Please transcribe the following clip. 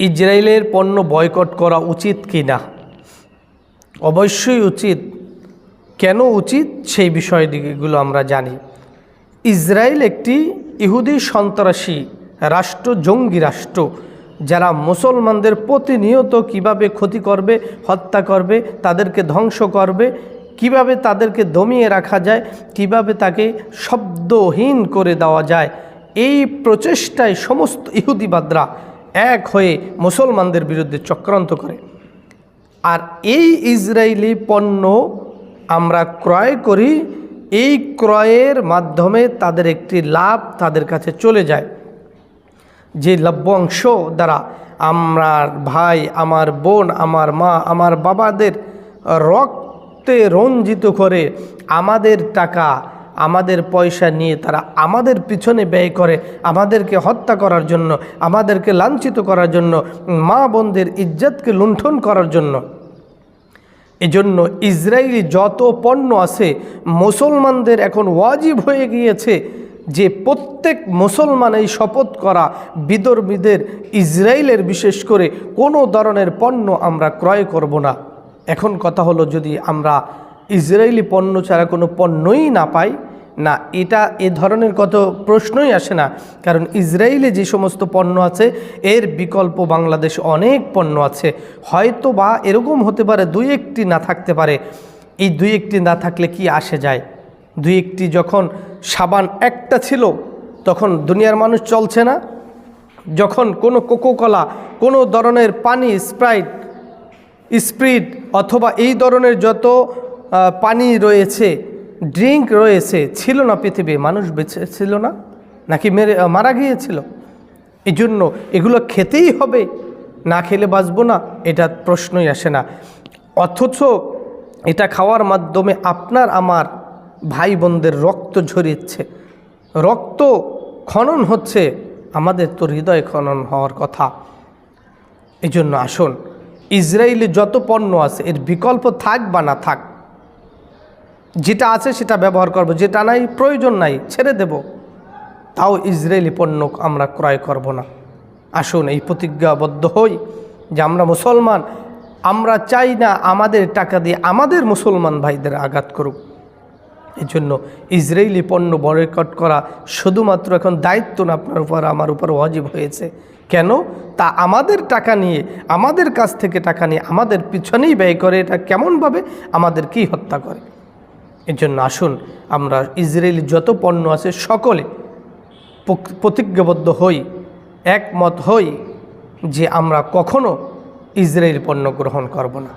ইসরায়েলের পণ্য বয়কট করা উচিত কি না? অবশ্যই উচিত। কেন উচিত সেই বিষয়গুলো আমরা জানি। ইসরায়েল একটি ইহুদি সন্ত্রাসী রাষ্ট্র, জঙ্গি রাষ্ট্র, যারা মুসলমানদের প্রতিনিয়ত কিভাবে ক্ষতি করবে, হত্যা করবে, তাদেরকে ধ্বংস করবে, কিভাবে তাদেরকে দমিয়ে রাখা যায়, কিভাবে তাকে শব্দহীন করে দেওয়া যায়, এই প্রচেষ্টায় সমস্ত ইহুদিবাদরা এক হয়ে মুসলমানদের বিরুদ্ধে চক্রান্ত করে। আর এই ইসরায়েলি পণ্য আমরা ক্রয় করি, এই ক্রয়ের মাধ্যমে তাদের একটি লাভ তাদের কাছে চলে যায়, যে লভ্যাংশ দ্বারা আমার ভাই, আমার বোন, আমার মা, আমার বাবাদের রক্তে রঞ্জিত করে আমাদের টাকা, আমাদের পয়সা নিয়ে তারা আমাদের পিছনে ব্যয় করে, আমাদেরকে হত্যা করার জন্য, আমাদেরকে লাঞ্ছিত করার জন্য, মা বোনদের ইজ্জতকে লুণ্ঠন করার জন্য। এজন্য ইসরায়েলি যত পণ্য আছে, মুসলমানদের এখন ওয়াজিব হয়ে গিয়েছে যে প্রত্যেক মুসলমান এই শপথ করা, বিধর্মীদের, ইসরায়েলের বিশেষ করে কোনো ধরনের পণ্য আমরা ক্রয় করব না। এখন কথা হলো, যদি আমরা ইসরায়েলি পণ্য ছাড়া কোনো পণ্যই না পাই না, এটা এ ধরনের কত প্রশ্নই আসে না। কারণ ইসরায়েলে যে সমস্ত পণ্য আছে এর বিকল্প বাংলাদেশে অনেক পণ্য আছে। হয়তো বা এরকম হতে পারে দুই একটি না থাকতে পারে। এই দুই একটি না থাকলে কি আসে যায়? দুই একটি যখন সাবান একটা ছিল তখন দুনিয়ার মানুষ চলছে না। যখন কোনো কোকোকলা, কোনো ধরনের পানি, স্প্রিট অথবা এই ধরনের যত পানি রয়েছে, ড্রিঙ্ক রয়েছে, ছিল না পৃথিবী, মানুষ বেঁচে ছিল না, নাকি মারা গিয়েছিল? এই জন্য এগুলো খেতেই হবে, না খেলে বাঁচবো না, এটা প্রশ্নই আসে না। অথচ এটা খাওয়ার মাধ্যমে আপনার আমার ভাই বোনদের রক্ত ঝরিয়েছে, রক্ত খনন হচ্ছে, আমাদের তো হৃদয় খনন হওয়ার কথা। এই জন্য আসুন, ইসরায়েলি যত পণ্য আছে এর বিকল্প থাক বা না থাক, যেটা আছে সেটা ব্যবহার করব, যেটা নাই, প্রয়োজন নাই, ছেড়ে দেব, তাও ইসরায়েলি পণ্য আমরা ক্রয় করব না। আসুন এই প্রতিজ্ঞাবদ্ধ হই যে আমরা মুসলমান, আমরা চাই না আমাদের টাকা দিয়ে আমাদের মুসলমান ভাইদের আঘাত করুক। এই জন্য ইসরায়েলি পণ্য বয়কট করা শুধুমাত্র এখন দায়িত্ব না, আপনার উপর আমার উপর ওয়াজিব হয়েছে। কেন? তা আমাদের টাকা নিয়ে, আমাদের কাছ থেকে টাকা নিয়ে আমাদের পিছনেই ব্যয় করে, এটা কেমনভাবে আমাদেরকেই হত্যা করে। এর জন্য আসুন আমরা ইসরায়েলি যত পণ্য আছে সকলে প্রতিজ্ঞাবদ্ধ হই, একমত হই যে আমরা কখনো ইসরায়েলি পণ্য গ্রহণ করব না।